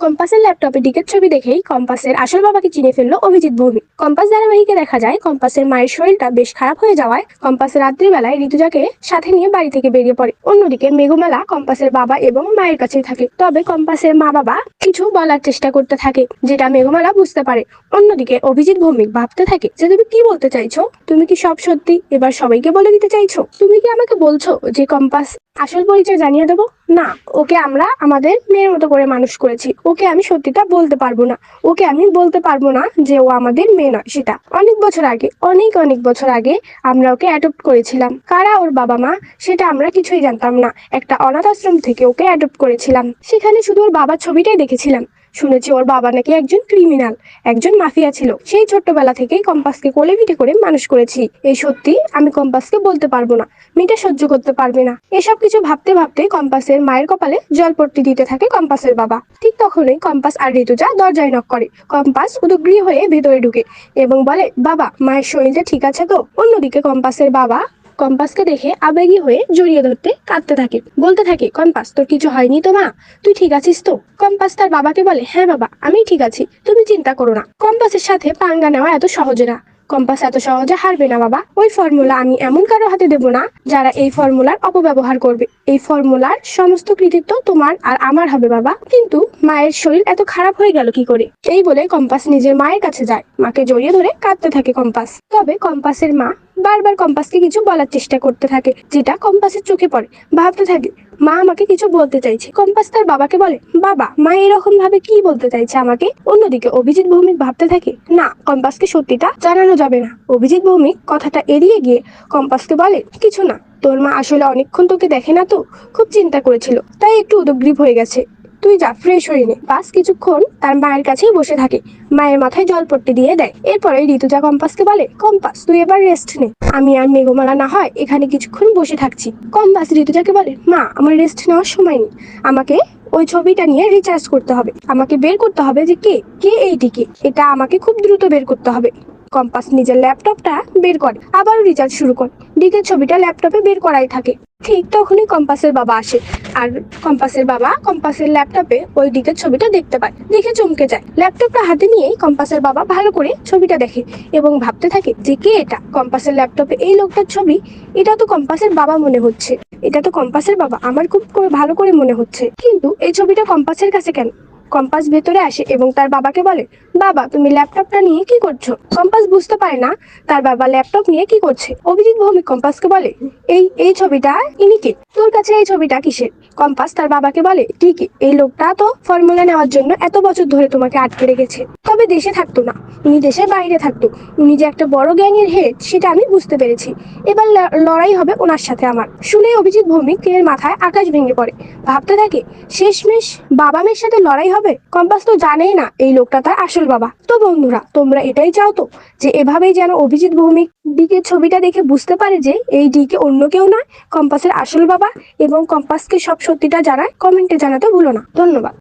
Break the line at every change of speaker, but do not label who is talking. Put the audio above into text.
কম্পাসের ল্যাপটপে ডিকের ছবি দেখেই কম্পাসের আসল বাবাকে চিনে ফেললো অভিজিৎ ভৌমিক। কম্পাস ধারাবাহিকে দেখা যায় কম্পাসের মায়ের শরীরটা বেশ খারাপ হয়ে যাওয়ায় কম্পাসের রাত্রিবেলায় ঋতুজাকে সাথে নিয়ে বাড়ি থেকে বেরিয়ে পড়ে। অন্যদিকে মেঘমালা কম্পাসের বাবা এবং মায়ের কাছেই থাকে। তবে কম্পাসের মা বাবা কিছু বলার চেষ্টা করতে থাকে, যেটা মেঘমালা বুঝতে পারে। অন্যদিকে অভিজিৎ ভৌমিক ভাবতে থাকে যে তুমি কি বলতে চাইছো, তুমি কি সব সত্যি এবার সবাইকে বলে দিতে চাইছো? তুমি কি আমাকে বলছো যে কম্পাস আসল পরিচয় জানিয়ে দেবো? না, ওকে আমরা আমাদের মেয়ের মতো করে মানুষ করেছি, ওকে আমি সত্যিটা বলতে পারবো না, ওকে আমি বলতে পারবো না যে ও আমাদের মেয়ে নয়। সেটা অনেক বছর আগে, অনেক বছর আগে আমরা ওকে অ্যাডপ্ট করেছিলাম। কারা ওর বাবা মা সেটা আমরা কিছুই জানতাম না। একটা অনাথ আশ্রম থেকে ওকে অ্যাডপ্ট করেছিলাম, সেখানে শুধু ওর বাবার ছবিটাই দেখেছিলাম। শুনেছি ওর বাবা নাকি একজন ক্রিমিনাল, একজন মাফিয়া ছিল। সেই ছোট্টবেলা থেকেই কম্পাসকে কোলে পিঠে করে মানুষ করেছি। এই সত্যি আমি কম্পাসকে বলতে পারবো না, মেয়েটা সহ্য করতে পারবে না। এসব কিছু ভাবতে ভাবতে কম্পাসের মায়ের কপালে জলপট্টি দিতে থাকে কম্পাসের বাবা। ঠিক তখনই কম্পাস আর ঋতুজা দরজায় নক করে। কম্পাস উদগ্রীব হয়ে ভেতরে ঢুকে এবং বলে, বাবা, মায়ের শরীরটা ঠিক আছে তো? অন্যদিকে কম্পাসের বাবা কম্পাসকে দেখে আবেগী হয়ে জড়িয়ে ধরতে কাঁদতে থাকে, বলতে থাকে, কম্পাস, তোর কিছু হয়নি তো মা? তুই ঠিক আছিস তো? কম্পাস তার বাবাকে বলে, হ্যাঁ বাবা, আমি ঠিক আছি, তুমি চিন্তা করো না। কম্পাসের সাথে পাঙ্গা নেওয়া এত সহজে না, কম্পাস এত সহজে হারবে না বাবা। ওই ফর্মুলা আমি এমন কারো হাতে দেবো না যারা এই ফর্মুলার অপব্যবহার করবে। এই ফর্মুলার সমস্ত কৃতিত্ব তোমার আর আমার হবে বাবা। কিন্তু মায়ের শরীর এত খারাপ হয়ে গেল কি করে? এই বলে কম্পাস নিজের মায়ের কাছে যায়, মাকে জড়িয়ে ধরে কাঁদতে থাকে কম্পাস। তবে কম্পাসের মা বারবার কম্পাসকে কিছু বলার চেষ্টা করতে থাকে, যেটা কম্পাসের চোখে পড়ে। ভাবতে থাকে, মা আমাকে কিছু বলতে চাইছে। কম্পাস তার বাবাকে বলে, বাবা, মা এরকম ভাবে কি বলতে চাইছে আমাকে? অন্যদিকে অভিজিৎ ভৌমিক ভাবতে থাকে, না, কম্পাসকে সত্যিটা জানানো যাবে না। অভিজিৎ ভৌমিক কথাটা এড়িয়ে গিয়ে কম্পাসকে বলে, কিছু না, তোর মা আসলে অনেকক্ষণ তোকে দেখে না তো, খুব চিন্তা করেছিল, তাই একটু উদগ্রীব হয়ে গেছে। তুই যা, ফ্রেশ হয়ে নে। বাস কিছুক্ষণ তার মায়ের কাছেই বসে থাকে, মায়ের মাথায় জলপট্টি দিয়ে দেয়। এরপরে ঋতুজা কম্পাসকে বলে, কম্পাস, তুই এবার রেস্ট নে, আমি আর মেঘমালা না হয় এখানে কিছুক্ষণ বসে থাকছি। কম্পাস ঋতুজাকে বলে, মা, আমার রেস্ট নেওয়ার সময় নেই, আমাকে ওই ছবিটা নিয়ে রিচার্জ করতে হবে, আমাকে বের করতে হবে যে কে কে এইটিকে, এটা আমাকে খুব দ্রুত বের করতে হবে। কম্পাস নিজের ল্যাপটপটা বের করে, আবার রিচার্জ শুরু করে। ডিকের ছবিটা ল্যাপটপে বের করাই থাকে। ঠিক তখনই কম্পাসের বাবা আসে, আর কম্পাসের বাবা কম্পাসের ল্যাপটপে ওই ডিকের ছবিটা দেখতে পায়, দেখে চমকে যায়। ল্যাপটপটা হাতে নিয়েই কম্পাসের বাবা ভালো করে ছবিটা দেখে এবং ভাবতে থাকে যে কে এটা? কম্পাসের ল্যাপটপে এই লোকটার ছবি, এটা তো কম্পাসের বাবা মনে হচ্ছে, এটা তো কম্পাসের বাবা, আমার খুব ভালো করে মনে হচ্ছে। কিন্তু এই ছবিটা কম্পাসের কাছে কেন? কম্পাস ভেতরে আসে এবং তার বাবাকে বলে, বাবা, তুমি ল্যাপটপটা নিয়ে কি করছো? কম্পাস বুঝতে পারে না তার বাবা ল্যাপটপ নিয়ে কি করছে। অভিজিৎ ভৌমিক কম্পাসকে বলে, এই এই ছবিটা ইনি কে? তোর কাছে এই ছবিটা কিসের? কম্পাস তার বাবাকে বলে, ঠিকই, এই লোকটা তো ফর্মুলা নেওয়ার জন্য এত বছর ধরে তোমাকে আটকে রেখেছে, তবে দেশে থাকতো না, উনি দেশের বাইরে থাকতো। উনি যে একটা বড় গ্যাংয়ের হেড সেটা আমি বুঝতে পেরেছি। এবার লড়াই হবে ওনার সাথে আমার। শুনে অভিজিৎ ভৌমিকের মাথায় আকাশ ভেঙে পড়ে। ভাবতে থাকে, শেষমেশ বাবা মেয়ের সাথে লড়াই হবে? কম্পাস তো জানেই না এই লোকটা তার আসল বাবা। তো বন্ধুরা, তোমরা এটাই চাও তো যে এভাবেই যেন অভিজিৎ ভৌমিক ডিকের ছবিটা দেখে বুঝতে পারে যে এই ডিকে অন্য কেউ নয়, কম্পাসের আসল বাবা, এবং কম্পাসকে সব সত্যিটা জানায়? কমেন্টে জানাতে ভুলো না। ধন্যবাদ।